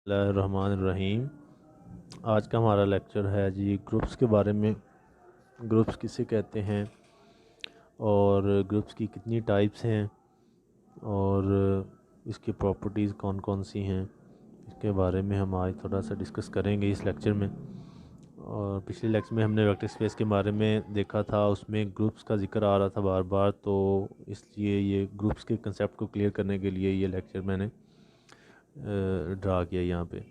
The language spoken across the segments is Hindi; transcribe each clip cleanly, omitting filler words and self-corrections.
बिस्मिल्लाहिर्रहमानिर्रहीम। आज का हमारा लेक्चर है जी ग्रुप्स के बारे में। ग्रुप्स किसे कहते हैं और ग्रुप्स की कितनी टाइप्स हैं और इसकी प्रॉपर्टीज़ कौन कौन सी हैं, इसके बारे में हम आज थोड़ा सा डिस्कस करेंगे इस लेक्चर में। और पिछले लेक्चर में हमने वेक्टर स्पेस के बारे में देखा था, उसमें ग्रुप्स का जिक्र आ रहा था बार बार, तो इसलिए ये ग्रुप्स के कंसेप्ट को क्लियर करने के लिए ये लेक्चर मैंने ड्रा किया यहाँ पे।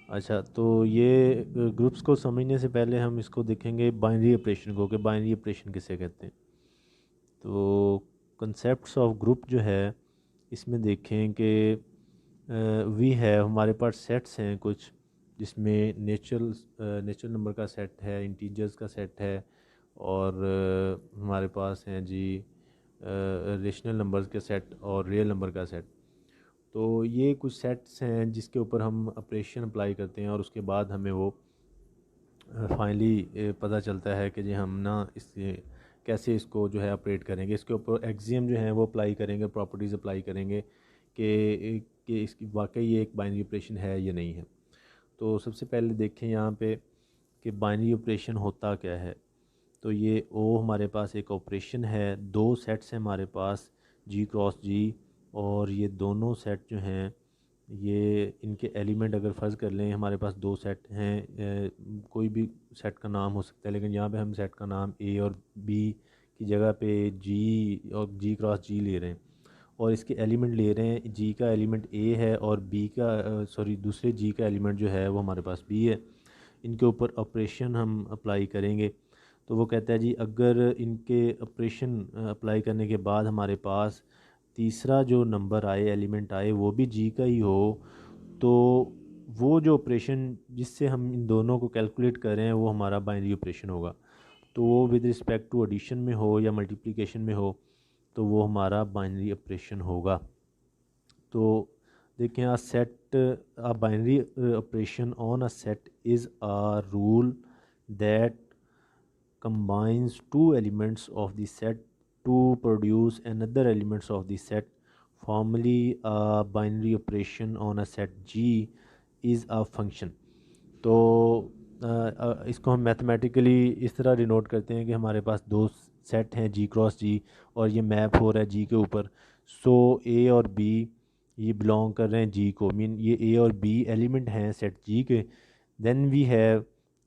अच्छा, तो ये ग्रुप्स को समझने से पहले हम इसको देखेंगे बाइनरी ऑपरेशन को, कि बाइनरी ऑपरेशन किसे कहते हैं। तो कंसेप्ट्स ऑफ ग्रुप जो है, इसमें देखें कि वी है, हमारे पास सेट्स हैं कुछ, जिसमें नेचुरल नंबर का सेट है, इंटीजर्स का सेट है, और हमारे पास हैं जी रेशनल नंबर्स के सेट और रियल नंबर का सेट। तो ये कुछ सेट्स हैं जिसके ऊपर हम ऑपरेशन अप्लाई करते हैं और उसके बाद हमें वो फाइनली पता चलता है कि जी हम ना इससे कैसे इसको जो है ऑपरेट करेंगे। इसके ऊपर एक्सियम जो है वो अप्लाई करेंगे, प्रॉपर्टीज़ अप्लाई करेंगे कि इसकी वाकई ये एक बाइनरी ऑपरेशन है या नहीं है। तो सबसे पहले देखें यहाँ पे कि बाइनरी ऑपरेशन होता क्या है। तो ये ओ हमारे पास एक ऑपरेशन है, दो सेट्स हैं हमारे पास, जी क्रॉस जी, और ये दोनों सेट जो हैं ये इनके एलिमेंट अगर फ़र्ज़ कर लें, हमारे पास दो सेट हैं, कोई भी सेट का नाम हो सकता है, लेकिन यहाँ पे हम सेट का नाम ए और बी की जगह पे जी और जी क्रॉस जी ले रहे हैं, और इसके एलिमेंट ले रहे हैं। जी का एलिमेंट ए है और बी का दूसरे जी का एलिमेंट जो है वो हमारे पास बी है। इनके ऊपर ऑपरेशन हम अप्लाई करेंगे। तो वो कहता है जी अगर इनके ऑपरेशन अप्लाई करने के बाद हमारे पास तीसरा जो नंबर आए, एलिमेंट आए, वो भी जी का ही हो, तो वो जो ऑपरेशन जिससे हम इन दोनों को कैलकुलेट कर रहे हैं वो हमारा बाइनरी ऑपरेशन होगा। तो वो विद रिस्पेक्ट टू एडिशन में हो या मल्टीप्लिकेशन में हो, तो वो हमारा बाइनरी ऑपरेशन होगा। तो देखें, a set a binary operation on a set is a rule that combines two elements of the set to produce another elements of the set. Formally, a binary operation on a set G is a function. तो इसको हम मैथमेटिकली इस तरह डिनोट करते हैं कि हमारे पास दो सेट हैं जी क्रॉस जी, और ये मैप हो रहा है जी के ऊपर। सो ए और बी ये बिलोंग कर रहे हैं जी को, मीन ये ए और बी एलिमेंट हैं सेट जी के। Then we have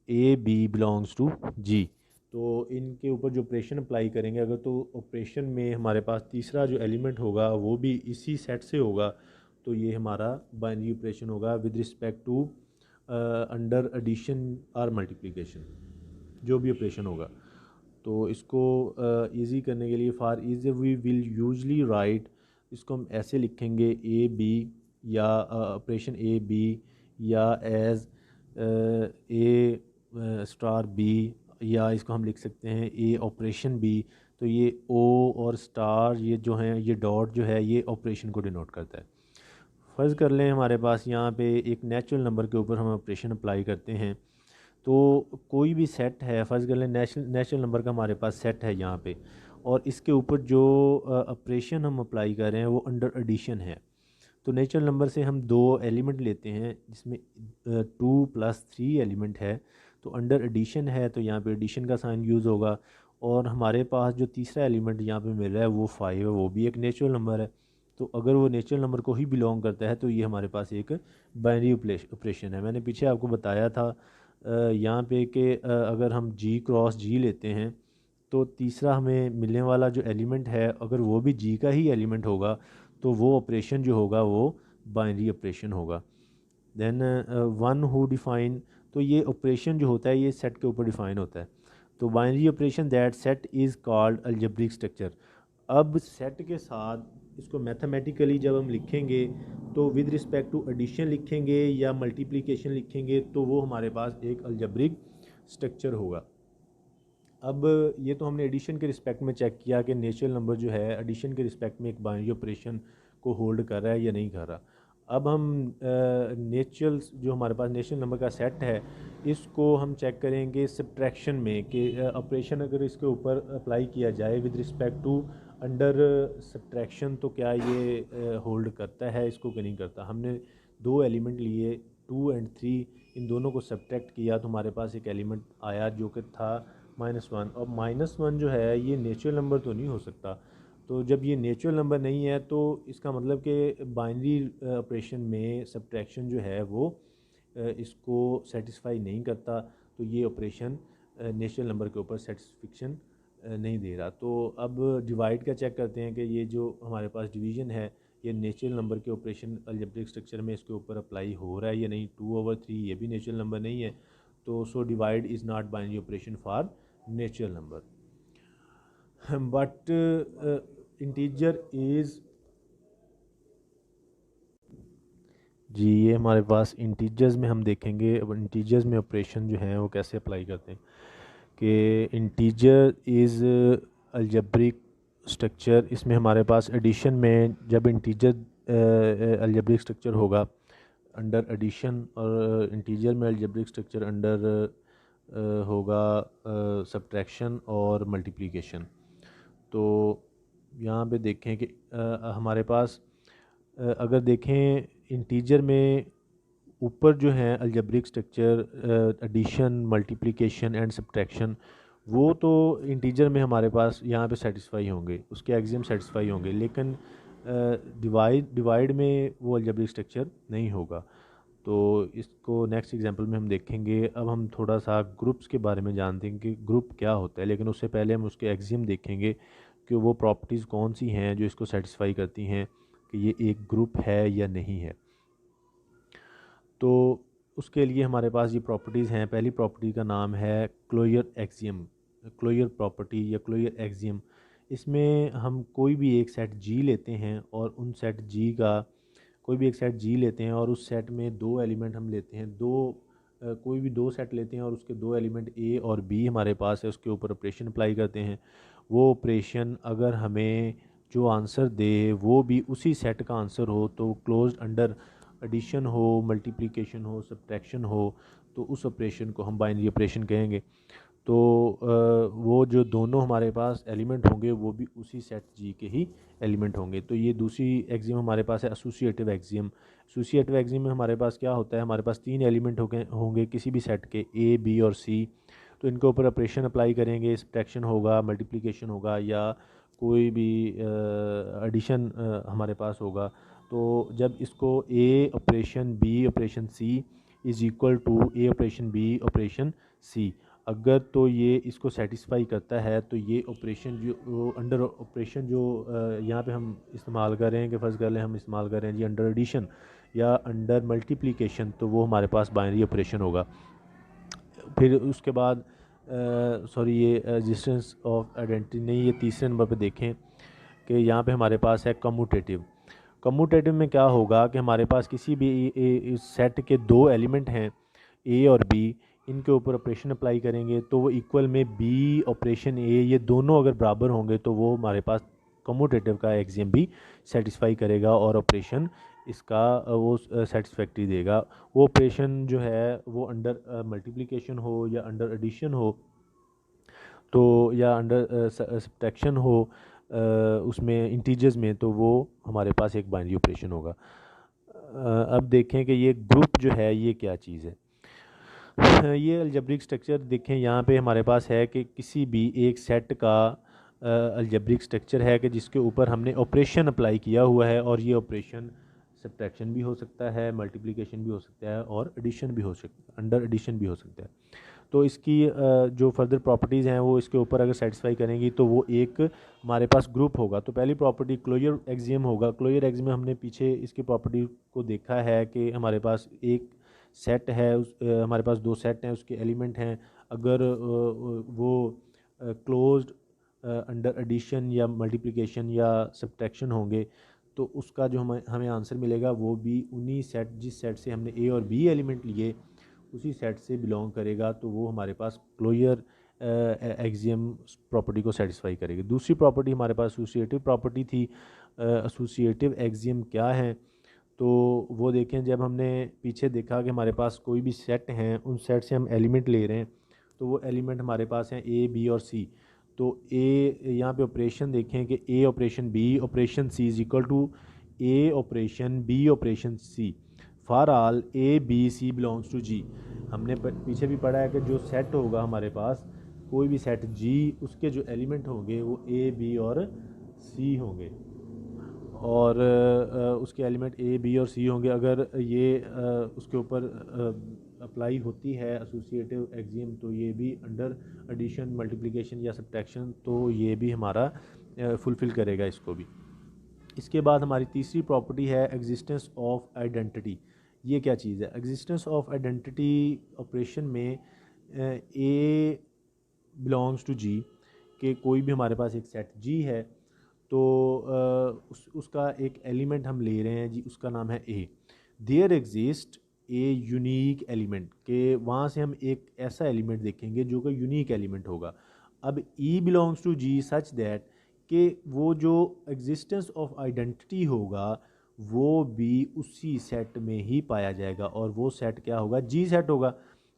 A B belongs to G. तो इनके ऊपर जो ऑपरेशन अप्लाई करेंगे, अगर तो ऑपरेशन में हमारे पास तीसरा जो एलिमेंट होगा वो भी इसी सेट से होगा, तो ये हमारा बाइनरी ऑपरेशन होगा with respect to under addition और मल्टीप्लिकेशन, जो भी ऑपरेशन होगा। तो इसको इजी करने के लिए for ease we will usually write, इसको हम ऐसे लिखेंगे ए बी, या ऑपरेशन ए बी, या एज ए स्टार बी, या इसको हम लिख सकते हैं ए ऑपरेशन बी। तो ये ओ और स्टार ये जो हैं, ये डॉट जो है ये ऑपरेशन को डिनोट करता है। फ़र्ज़ कर लें हमारे पास यहाँ पे एक नेचुरल नंबर के ऊपर हम ऑपरेशन अप्लाई करते हैं। तो कोई भी सेट है, फ़र्ज़ कर लें नेचुरल नंबर का हमारे पास सेट है यहाँ पे, और इसके ऊपर जो ऑपरेशन हम अप्लाई कर रहे हैं वो अंडर एडिशन है। तो नेचुरल नंबर से हम दो एलिमेंट लेते हैं जिसमें 2+3 एलिमेंट है, तो अंडर एडिशन है तो यहाँ पे एडिशन का साइन यूज़ होगा। और हमारे पास जो तीसरा एलिमेंट यहाँ पे मिल रहा है वो 5 है, वो भी एक नेचुरल नंबर है। तो अगर वो नेचुरल नंबर को ही बिलोंग करता है तो ये हमारे पास एक बाइनरी ऑपरेशन है। मैंने पीछे आपको बताया था यहाँ पे कि अगर हम जी क्रॉस जी लेते हैं, तो तीसरा हमें मिलने वाला जो एलिमेंट है अगर वो भी जी का ही एलिमेंट होगा, तो वो ऑपरेशन जो होगा वो बाइनरी ऑपरेशन होगा। देन वन हु डिफाइन, तो ये ऑपरेशन जो होता है ये सेट के ऊपर डिफाइन होता है। तो binary operation that set is called algebraic structure. अब सेट के साथ इसको मैथमेटिकली जब हम लिखेंगे तो विद रिस्पेक्ट टू एडिशन लिखेंगे या मल्टीप्लिकेशन लिखेंगे, तो वो हमारे पास एक अलजेब्रिक स्ट्रक्चर होगा। अब ये तो हमने एडिशन के रिस्पेक्ट में चेक किया कि नेचुरल नंबर जो है एडिशन के रिस्पेक्ट में एक बाइनरी ऑपरेशन को होल्ड कर रहा है या नहीं कर रहा। अब हम नेचुरल जो हमारे पास नेचुरल नंबर का सेट है इसको हम चेक करेंगे सब्ट्रैक्शन में, कि ऑपरेशन अगर इसके ऊपर अप्लाई किया जाए with respect to under subtraction, तो क्या ये होल्ड करता है इसको कि नहीं करता। हमने दो एलिमेंट लिए 2 एंड 3 इन दोनों को सब्ट्रैक्ट किया तो हमारे पास एक एलिमेंट आया जो कि था -1। और -1 जो है ये नेचुरल नंबर तो नहीं हो सकता। तो जब ये नेचुरल नंबर नहीं है तो इसका मतलब कि बाइनरी ऑपरेशन में सब्ट्रैक्शन जो है वो इसको सेटिस्फाई नहीं करता। तो ये ऑपरेशन नेचुरल नंबर के ऊपर सेटिस्फिक्शन नहीं दे रहा। तो अब डिवाइड का चेक करते हैं कि ये जो हमारे पास डिवीज़न है ये नेचुरल नंबर के ऑपरेशन अलजेब्रिक स्ट्रक्चर में इसके ऊपर अप्लाई हो रहा है या नहीं। 2/3 ये भी नेचुरल नंबर नहीं है, तो so divide is not binary operation for natural number. But integer is G, ये हमारे पास इंटीजर्स में हम देखेंगे। अब इंटीजर्स में ऑपरेशन जो हैं वो कैसे अप्लाई करते हैं कि इंटीजर इज़ अलजेब्रिक स्ट्रक्चर। इसमें हमारे पास एडिशन में जब इंटीजर अलजेब्रिक स्ट्रक्चर होगा अंडर एडिशन, और इंटीजर में अलजेब्रिक स्ट्रक्चर अंडर होगा सब्ट्रैक्शन और मल्टीप्लिकेशन। तो यहाँ पे देखें कि हमारे पास अगर देखें इंटीजर में ऊपर जो है algebraic structure addition, multiplication and subtraction, वो तो इंटीजर में हमारे पास यहाँ पे सेटिस्फाई होंगे, उसके एग्जियम सेटिस्फाई होंगे, लेकिन डिवाइड में वो अलजेब्रिक स्ट्रक्चर नहीं होगा। तो इसको नेक्स्ट एग्जांपल में हम देखेंगे। अब हम थोड़ा सा ग्रुप्स के बारे में जानते हैं कि ग्रुप क्या होता है, लेकिन उससे पहले हम उसके एग्जियम देखेंगे कि वो प्रॉपर्टीज़ कौन सी हैं जो इसको सेटिस्फाई करती हैं कि ये एक ग्रुप है या नहीं है। तो उसके लिए हमारे पास ये प्रॉपर्टीज़ हैं। पहली प्रॉपर्टी का नाम है क्लोजर एक्सियम, क्लोजर प्रॉपर्टी या क्लोजर एक्सियम। इसमें हम कोई भी एक सेट जी लेते हैं और उन सेट जी का कोई भी एक सेट जी लेते हैं और उस सेट में दो एलिमेंट हम लेते हैं, कोई भी दो सेट लेते हैं और उसके दो एलिमेंट ए और बी हमारे पास है, उसके ऊपर ऑपरेशन अप्लाई करते हैं। वो ऑपरेशन अगर हमें जो आंसर दे वो भी उसी सेट का आंसर हो, तो क्लोज्ड अंडर एडिशन हो, मल्टीप्लिकेशन हो, सब्ट्रैक्शन हो, तो उस ऑपरेशन को हम बाइनरी ऑपरेशन कहेंगे। तो वो जो दोनों हमारे पास एलिमेंट होंगे वो भी उसी सेट जी के ही एलिमेंट होंगे। तो ये दूसरी एक्सियम हमारे पास है एसोसिएटिव एक्सियम। एसोसिएटिव एक्सियम में हमारे पास क्या होता है, हमारे पास तीन एलिमेंट होंगे किसी भी सेट के, ए, बी और सी। तो इनके ऊपर ऑपरेशन अप्लाई करेंगे, सब्ट्रैक्शन होगा, मल्टीप्लिकेशन होगा या कोई भी एडिशन हमारे पास होगा। तो जब इसको A operation B operation C is equal to A operation B operation C, अगर तो ये इसको सेटिस्फाई करता है तो ये ऑपरेशन जो अंडर ऑपरेशन जो यहाँ पे हम इस्तेमाल कर रहे हैं कि फ़र्ज़ कर लें हम इस्तेमाल कर रहे हैं जी अंडर एडिशन या अंडर मल्टीप्लिकेशन, तो वो हमारे पास बाइनरी ऑपरेशन होगा। फिर उसके बाद सॉरी ये एग्जिस्टेंस ऑफ आइडेंटिटी नहीं, ये तीसरे नंबर पे देखें कि यहाँ पे हमारे पास है कम्यूटेटिव। कम्यूटेटिव में क्या होगा कि हमारे पास किसी भी सेट के दो एलिमेंट हैं ए और बी, इनके ऊपर ऑपरेशन अप्लाई करेंगे तो वो इक्वल में बी ऑपरेशन ए, ये दोनों अगर बराबर होंगे तो वो हमारे पास कम्यूटेटिव का एक्सियम भी सेटिस्फाई करेगा और ऑपरेशन इसका वो सेटिस्फैक्ट्री देगा। वो ऑपरेशन जो है वो अंडर मल्टीप्लिकेशन हो या अंडर एडिशन हो, तो या अंडर सब्ट्रैक्शन हो उसमें इंटीजर्स में, तो वो हमारे पास एक बाइनरी ऑपरेशन होगा। अब देखें कि ये ग्रुप जो है ये क्या चीज़ है। ये अलजेब्रिक स्ट्रक्चर देखें, यहाँ पे हमारे पास है कि किसी भी एक सेट का अलजेब्रिक स्ट्रक्चर है कि जिसके ऊपर हमने ऑपरेशन अप्लाई किया हुआ है, और ये ऑपरेशन सब्ट्रैक्शन भी हो सकता है, मल्टीप्लिकेशन भी हो सकता है और एडिशन भी हो सकता है, अंडर एडिशन भी हो सकता है। तो इसकी जो फर्दर प्रॉपर्टीज़ हैं वो इसके ऊपर अगर सेटिस्फाई करेंगी तो वो एक हमारे पास ग्रुप होगा। तो पहली प्रॉपर्टी क्लोजर एक्सियम होगा। क्लोजर एक्सियम में हमने पीछे इसकी प्रॉपर्टी को देखा है कि हमारे पास एक सेट है, हमारे पास दो सेट हैं, उसके एलिमेंट हैं, अगर वो क्लोज्ड अंडर एडिशन या मल्टीप्लिकेशन या सब्ट्रैक्शन होंगे तो उसका जो हमें आंसर मिलेगा वो भी उन्हीं सेट, जिस सेट से हमने ए और बी एलिमेंट लिए उसी सेट से बिलोंग करेगा, तो वो हमारे पास क्लोजर एक्सियम प्रॉपर्टी को सेटिस्फाई करेगी। दूसरी प्रॉपर्टी हमारे पास एसोसिएटिव प्रॉपर्टी थी। एसोसिएटिव एक्सियम क्या है, तो वो देखें, जब हमने पीछे देखा कि हमारे पास कोई भी सेट हैं, उन सेट से हम एलिमेंट ले रहे हैं, तो वो एलिमेंट हमारे पास हैं ए, बी और सी। तो ए यहाँ पे ऑपरेशन देखें कि A operation B operation C is equal to A operation B operation C. For all A B C belongs to G. हमने पीछे भी पढ़ा है कि जो सेट होगा हमारे पास, कोई भी सेट जी, उसके जो एलिमेंट होंगे वो ए बी और सी होंगे, और उसके एलिमेंट ए बी और सी होंगे। अगर ये उसके ऊपर अप्लाई होती है एसोसिएटिव एक्सियम, तो ये भी अंडर एडिशन, मल्टीप्लिकेशन या सब्ट्रैक्शन, तो ये भी हमारा फुलफ़िल करेगा इसको भी। इसके बाद हमारी तीसरी प्रॉपर्टी है एग्जिस्टेंस ऑफ आइडेंटिटी। ये क्या चीज़ है? एग्जिस्टेंस ऑफ आइडेंटिटी ऑपरेशन में ए बिलोंग्स टू जी, कि कोई भी हमारे पास एक सेट जी है, तो उसका एक एलिमेंट हम ले रहे हैं जी, उसका नाम है A. There exist a unique element, के वहाँ से हम एक ऐसा एलिमेंट देखेंगे जो कि यूनिक एलिमेंट होगा। अब E belongs to G such that, कि वो जो एग्जिस्टेंस ऑफ आइडेंटिटी होगा वो भी उसी सेट में ही पाया जाएगा, और वो सेट क्या होगा? जी सेट होगा।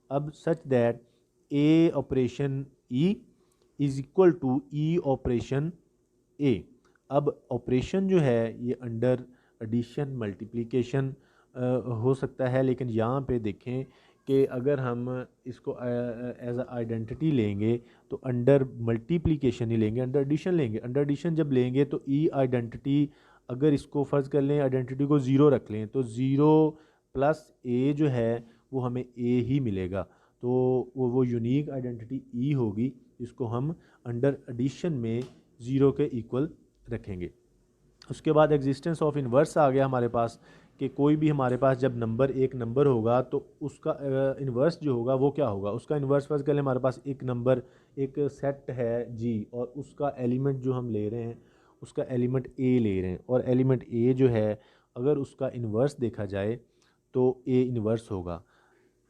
अब such that A operation E is equal to E operation A. अब ऑपरेशन जो है ये अंडर एडिशन, मल्टीप्लिकेशन हो सकता है, लेकिन यहाँ पे देखें कि अगर हम इसको एज अ आइडेंटिटी लेंगे तो अंडर मल्टीप्लिकेशन ही लेंगे, अंडर एडिशन लेंगे। अंडर एडिशन जब लेंगे तो ई आइडेंटिटी, अगर इसको फ़र्ज़ कर लें आइडेंटिटी को ज़ीरो रख लें, तो ज़ीरो प्लस ए जो है वो हमें ए ही मिलेगा, तो वो यूनिक आइडेंटिटी ई होगी, जिसको हम अंडर एडिशन में ज़ीरो के इक्वल रखेंगे। उसके बाद एग्जिस्टेंस ऑफ इन्वर्स आ गया हमारे पास, कि कोई भी हमारे पास जब नंबर एक नंबर होगा तो उसका इन्वर्स जो होगा वो क्या होगा? उसका इन्वर्स फर्स्ट कर लें, हमारे पास एक नंबर, एक सेट है जी, और उसका एलिमेंट जो हम ले रहे हैं उसका एलिमेंट ए ले रहे हैं, और एलिमेंट ए जो है अगर उसका इन्वर्स देखा जाए तो ए इन्वर्स होगा।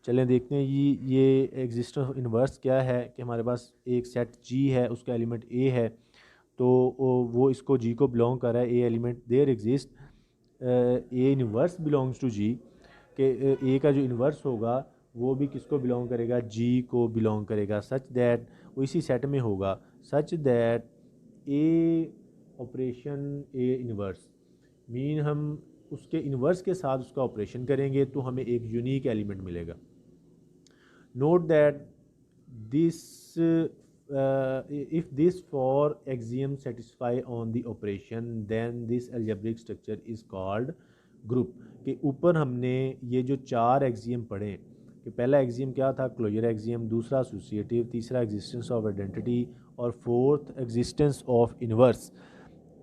चलें देखते हैं ये एग्जिस्टेंस ऑफ इन्वर्स क्या है, कि हमारे पास एक सेट जी है, उसका एलिमेंट ए है, तो वो इसको जी को बिलोंग कर रहा है, A element. There exist A inverse belongs to G, के ए का जो इन्वर्स होगा वो भी किसको बिलोंग करेगा? जी को बिलोंग करेगा। सच दैट, वो इसी सेट में होगा, सच that A operation A inverse mean हम उसके इन्वर्स के साथ उसका ऑपरेशन करेंगे तो हमें एक यूनिक एलिमेंट मिलेगा। Note that this if this four axioms satisfy on the operation then this algebraic structure is called group। के ऊपर हमने ये जो चार एक्सियम पढ़े, कि पहला एक्सियम क्या था? क्लोजर एक्सियम, दूसरा एसोसिएटिव, तीसरा एग्जिस्टेंस ऑफ आइडेंटिटी, और फोर्थ एग्जिस्टेंस ऑफ इन्वर्स।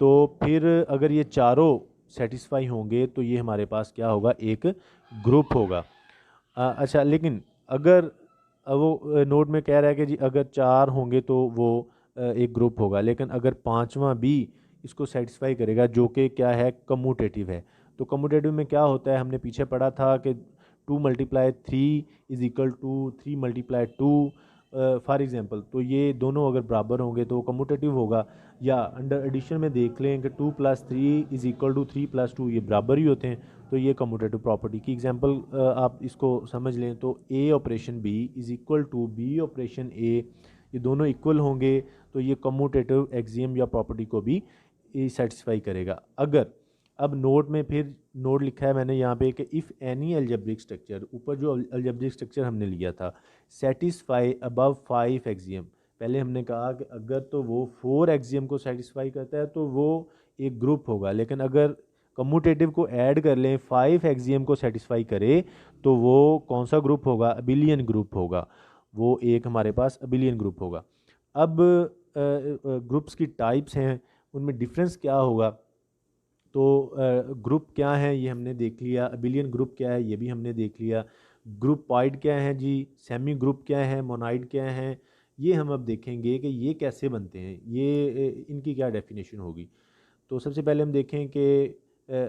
तो फिर अगर ये चारों सेटिस्फाई होंगे तो ये हमारे पास क्या होगा? एक ग्रुप होगा। अच्छा, लेकिन अगर वो नोट में कह रहा है कि जी अगर चार होंगे तो वो एक ग्रुप होगा, लेकिन अगर पांचवा भी इसको सेटिस्फाई करेगा, जो कि क्या है? कम्यूटेटिव है। तो कम्यूटेटिव में क्या होता है? हमने पीछे पढ़ा था कि 2 × 3 is equal to 3 × 2 for example. तो ये दोनों अगर बराबर होंगे तो कम्यूटेटिव होगा। या अंडर एडिशन में देख लें कि 2 + 3 इज इक्वल टू 3 + 2, ये बराबर ही होते हैं, तो ये कम्यूटेटिव प्रॉपर्टी की एग्जांपल आप इसको समझ लें। तो A operation B is equal to B operation A, ये दोनों इक्वल होंगे, तो ये कम्यूटेटिव एक्सियम या प्रॉपर्टी को भी सेटिस्फाई करेगा। अगर अब नोट में फिर नोट लिखा है मैंने यहाँ पे कि इफ़ एनी अलजेब्रिक स्ट्रक्चर, ऊपर जो अलजेब्रिक स्ट्रक्चर हमने लिया था, सेटिस्फाई अबव 5 एक्सियम, पहले हमने कहा कि अगर तो वो 4 एक्सियम को सेटिस्फाई करता है तो वो एक ग्रुप होगा, लेकिन अगर कम्यूटेटिव को ऐड कर लें, 5 एक्सियम को सेटिस्फाई करे, तो वो कौन सा ग्रुप होगा? अबिलियन ग्रुप होगा। वो एक हमारे पास अबिलियन ग्रुप होगा। अब ग्रुप्स की टाइप्स हैं, उनमें डिफरेंस क्या होगा? तो ग्रुप क्या है ये हमने देख लिया, अबिलियन ग्रुप क्या है ये भी हमने देख लिया, ग्रुपॉइड क्या है जी, सेमी ग्रुप क्या है, मोनाइड क्या है, ये हम अब देखेंगे कि ये कैसे बनते हैं, ये इनकी क्या डेफिनेशन होगी। तो सबसे पहले हम देखें कि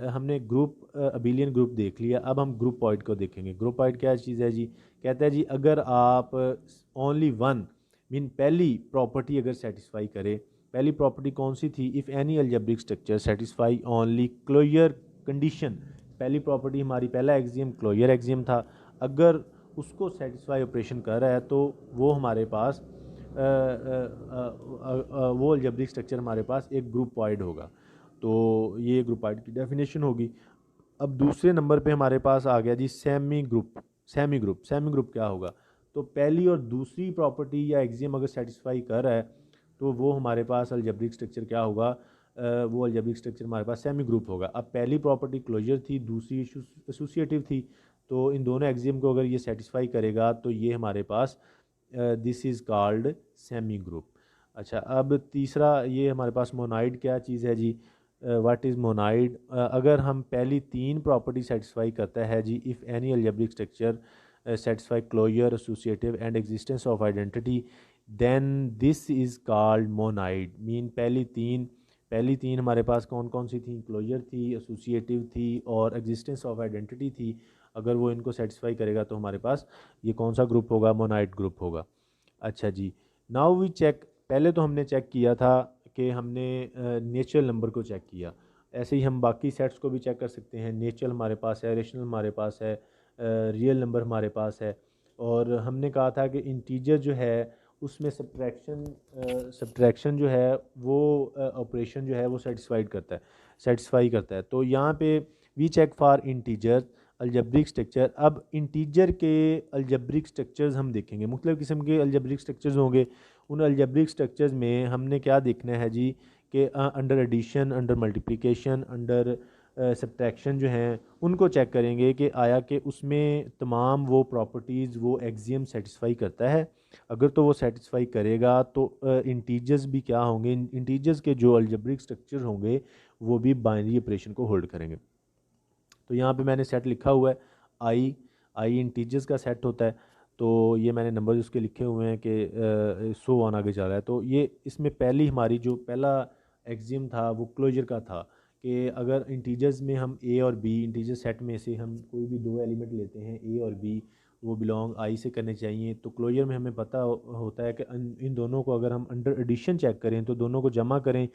हमने ग्रुप अबिलियन ग्रुप देख लिया, अब हम ग्रुपॉइड को देखेंगे। ग्रुपॉइड क्या चीज़ है जी? कहता है जी अगर आप ओनली वन मीन पहली प्रॉपर्टी अगर सेटिस्फाई करे, पहली प्रॉपर्टी कौन सी थी? If any algebraic structure satisfy only closure condition, पहली प्रॉपर्टी हमारी, पहला एक्सियम क्लोजर एक्सियम था, अगर उसको सेटिस्फाई ऑपरेशन कर रहा है तो वो हमारे पास वो अलजेब्रिक स्ट्रक्चर हमारे पास एक ग्रुपॉइड होगा। तो ये ग्रुपॉइड की डेफिनेशन होगी। अब दूसरे नंबर पे हमारे पास आ गया G semi group. Semi group क्या होगा? तो पहली और दूसरी प्रॉपर्टी या एक्सियम अगर सेटिस्फाई कर रहा है तो वो हमारे पास अलजेब्रिक स्ट्रक्चर क्या होगा? वो अलजेब्रिक स्ट्रक्चर हमारे पास सेमी ग्रुप होगा। अब पहली प्रॉपर्टी क्लोजर थी, दूसरी एसोसिएटिव थी, तो इन दोनों एक्सियम को अगर ये सेटिस्फाई करेगा तो ये हमारे पास this is called semi group. अच्छा, अब तीसरा ये हमारे पास मोनाइड क्या चीज़ है जी? What is monoid? अगर हम पहली तीन प्रॉपर्टी सेटिस्फाई करता है जी, if any algebraic structure satisfy closure, associative and existence of identity, then this is called monoid. Mean पहली तीन हमारे पास कौन कौन सी थी? क्लोजर थी, एसोसिएटिव थी और एग्जिस्टेंस ऑफ आइडेंटिटी थी। अगर वो इनको सेटिस्फाई करेगा तो हमारे पास ये कौन सा ग्रुप होगा? मोनाइड ग्रुप होगा। अच्छा जी, नाउ वी चेक। पहले तो हमने चेक किया था कि हमने नेचुरल नंबर को चेक किया। ऐसे ही हम बाकी सेट्स को भी चेक कर सकते हैं। नेचुरल हमारे पास है, रेशनल हमारे पास है, रियल नंबर हमारे पास है। और हमने कहा था कि इंटीजर जो है उसमें सब्ट्रैक्शन जो है वो ऑपरेशन जो है वो सेटिस्फाई करता है। तो यहाँ पे we check for integer algebraic structure. अब इंटीजर के अलजेब्रिक स्ट्रक्चर्स हम देखेंगे, मुख्तलिफ़ किस्म के अलजेब्रिक स्ट्रक्चर्स होंगे। उन अलजेब्रिक स्ट्रक्चर्स में हमने क्या देखना है जी कि under addition, under multiplication, under subtraction जो हैं उनको चेक करेंगे कि आया कि उसमें तमाम वो प्रॉपर्टीज़ वो एक्सियम सेटिस्फाई करता है। अगर तो वो सेटिस्फाई करेगा तो इंटीजर्स भी क्या होंगे? इंटीजर्स के जो अलजेब्रिक स्ट्रक्चर होंगे वो भी बाइनरी ऑपरेशन को होल्ड करेंगे। तो यहाँ पे मैंने सेट लिखा हुआ है आई इंटीजर्स का सेट होता है। तो ये मैंने नंबर उसके लिखे हुए हैं कि 100 आगे जा रहा है। तो ये इसमें पहली हमारी जो पहला एक्सियम था वो क्लोजर का था कि अगर इंटीजर्स में हम ए और बी, इंटीजर सेट में से हम कोई भी दो एलिमेंट लेते हैं ए और बी, वो बिलोंग आई से करने चाहिए। तो क्लोजर में हमें पता होता है कि इन दोनों को अगर हम अंडर एडिशन चेक करें तो दोनों को जमा करें,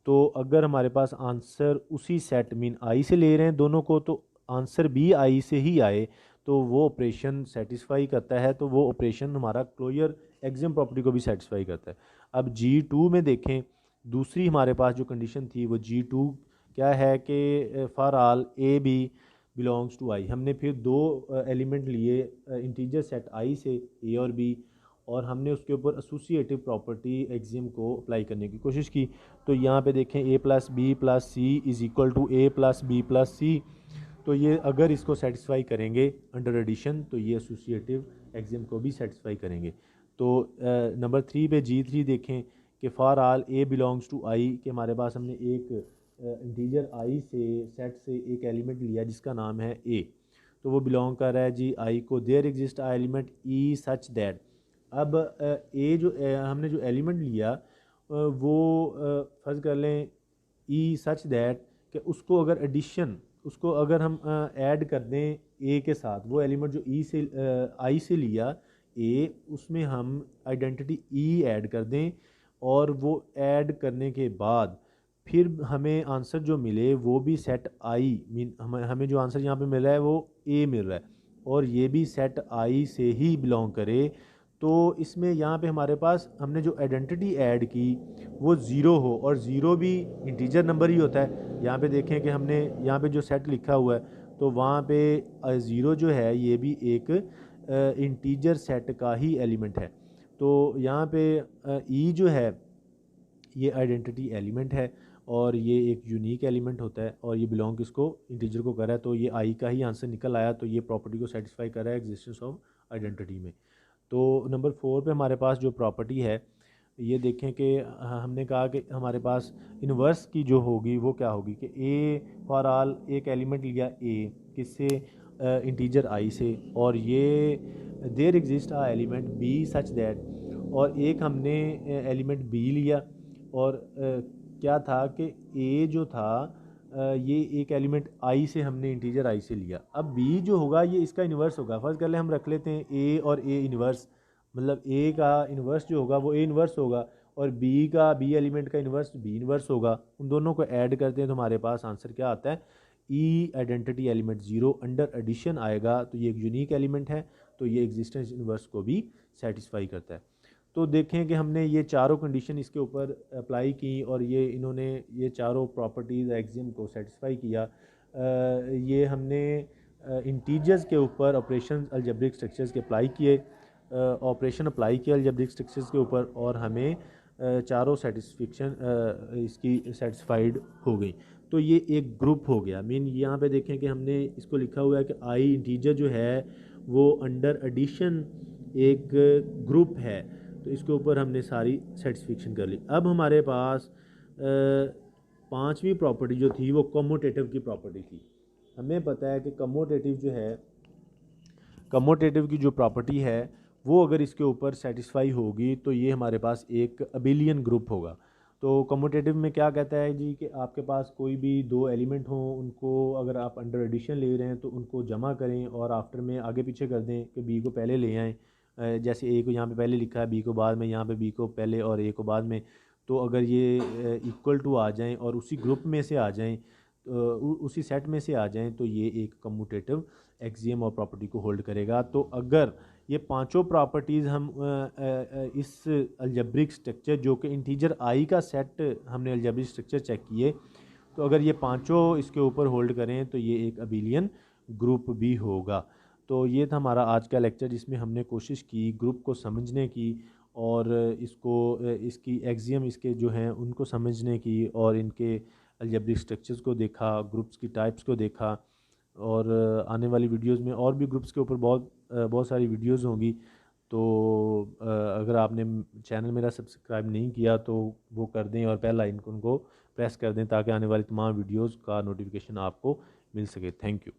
तो अगर हमारे पास आंसर उसी सेट मीन आई से ले रहे हैं दोनों को, तो आंसर भी आई से ही आए तो वो ऑपरेशन सेटिस्फाई करता है। तो वो ऑपरेशन हमारा क्लोजर एक्सियम प्रॉपर्टी को भी सेटिस्फाई करता है। अब G2 में देखें, दूसरी हमारे पास जो कंडीशन थी वो G2 क्या है कि for all A B belongs to I. हमने फिर दो एलिमेंट लिए इंटीजर सेट आई से, ए और बी, और हमने उसके ऊपर एसोसिएटिव प्रॉपर्टी एक्सियम को अप्लाई करने की कोशिश की। तो यहाँ पे देखें A plus B plus C is equal to A plus B plus C. तो ये अगर इसको सेटिस्फाई करेंगे अंडर एडिशन तो ये एसोसिएटिव एक्सियम को भी सेटिस्फाई करेंगे। तो नंबर 3 पे G3 देखें कि for all A belongs to I, कि हमारे पास हमने एक इंटीजर आई से सेट से एक एलिमेंट लिया जिसका नाम है ए, तो वो बिलोंग कर रहा है जी आई को। There exist a element E such that. अब ए जो हमने जो एलिमेंट लिया वो फर्ज कर लें ई सच दैट कि उसको अगर हम ऐड कर दें ए के साथ, वो एलिमेंट जो ई से आई से लिया ए, उसमें हम आइडेंटिटी ई ऐड कर दें, और वो ऐड करने के बाद फिर हमें आंसर जो मिले वो भी सेट आई मीन हमें जो आंसर यहाँ पे मिल रहा है वो ए मिल रहा है और ये भी सेट आई से ही बिलोंग करे। तो इसमें यहाँ पे हमारे पास हमने जो आइडेंटिटी ऐड की वो ज़ीरो हो, और ज़ीरो भी इंटीजर नंबर ही होता है। यहाँ पे देखें कि हमने यहाँ पे जो सेट लिखा हुआ है तो वहाँ पे ज़ीरो जो है ये भी एक इंटीजर सेट का ही एलिमेंट है। तो यहाँ पे ई जो है ये आइडेंटिटी एलिमेंट है और ये एक यूनिक एलिमेंट होता है और ये बिलोंग किसको? इंटीजर को कर रहा है। तो ये आई का ही आंसर निकल आया, तो ये प्रॉपर्टी को सेटिस्फाई कर रहा है एग्जिस्टेंस ऑफ आइडेंटिटी में। तो नंबर 4 पे हमारे पास जो प्रॉपर्टी है ये देखें कि हमने कहा कि हमारे पास इन्वर्स की जो होगी वो क्या होगी कि ए फॉर ऑल एक एलिमेंट लिया ए किससे? इंटीजर आई से, और ये there exist a element B such that, और एक हमने एलिमेंट बी लिया और क्या था कि ए जो था ये एक एलिमेंट आई से हमने इंटीजर आई से लिया। अब बी जो होगा ये इसका इन्वर्स होगा। फर्स्ट कर ले हम रख लेते हैं ए और ए इन्वर्स, मतलब ए का इन्वर्स जो होगा वो ए इन्वर्स होगा और बी एलिमेंट का इन्वर्स बी इन्वर्स होगा। उन दोनों को ऐड करते हैं तो हमारे पास आंसर क्या आता है? E identity element zero under addition आएगा। तो ये एक यूनिक एलिमेंट है, तो ये एग्जिस्टेंस इन्वर्स को भी सेटिस्फाई करता है। तो देखें कि हमने ये चारों कंडीशन इसके ऊपर अप्लाई की और ये इन्होंने ये चारों प्रॉपर्टीज़ एक्सियम को सेटिस्फाई किया। ये हमने इंटीजर्स के ऊपर ऑपरेशन अलजेब्रिक स्ट्रक्चर्स के अप्लाई किए, ऑपरेशन अप्लाई किया अलजेब्रिक स्ट्रक्चर्स के ऊपर, और हमें चारों सेटिस्फिक्शन इसकी सेटिस्फाइड हो गई। तो ये एक ग्रुप हो गया। मीन यहाँ पे देखें कि हमने इसको लिखा हुआ है कि आई इंटीजर जो है वो अंडर एडिशन एक ग्रुप है। तो इसके ऊपर हमने सारी सेटिस्फिक्शन कर ली। अब हमारे पास पांचवी प्रॉपर्टी जो थी वो कम्यूटेटिव की प्रॉपर्टी थी। हमें पता है कि कम्यूटेटिव जो है, कम्यूटेटिव की जो प्रॉपर्टी है वो अगर इसके ऊपर सेटिस्फाई होगी तो ये हमारे पास एक अबिलियन ग्रुप होगा। तो कम्यूटेटिव में क्या कहता है जी कि आपके पास कोई भी दो एलिमेंट हों, उनको अगर आप अंडर एडिशन ले रहे हैं तो उनको जमा करें और आफ्टर में आगे पीछे कर दें कि बी को पहले ले आएँ। जैसे ए को यहाँ पे पहले लिखा है, बी को बाद में, यहाँ पे बी को पहले और ए को बाद में। तो अगर ये इक्वल टू आ जाएं और उसी ग्रुप में से आ जाएं, उसी सेट में से आ जाएं, तो ये एक कम्यूटेटिव एक्सियम और प्रॉपर्टी को होल्ड करेगा। तो अगर ये पांचों प्रॉपर्टीज़ हम इस अलजेब्रिक स्ट्रक्चर जो कि इंटीजर आई का सेट हमने अलजेब्रिक स्ट्रक्चर चेक किए, तो अगर ये पांचों इसके ऊपर होल्ड करें तो ये एक अबिलियन ग्रुप भी होगा। तो ये था हमारा आज का लेक्चर, जिसमें हमने कोशिश की ग्रुप को समझने की और इसको इसकी एक्सियम इसके जो हैं उनको समझने की, और इनके अलजेब्रिक स्ट्रक्चर्स को देखा, ग्रुप्स की टाइप्स को देखा। और आने वाली वीडियोस में और भी ग्रुप्स के ऊपर बहुत सारी वीडियोस होंगी। तो अगर आपने चैनल मेरा सब्सक्राइब नहीं किया तो वो कर दें और बेल आइकन को प्रेस कर दें ताकि आने वाली तमाम वीडियोस का नोटिफिकेशन आपको मिल सके। Thank you.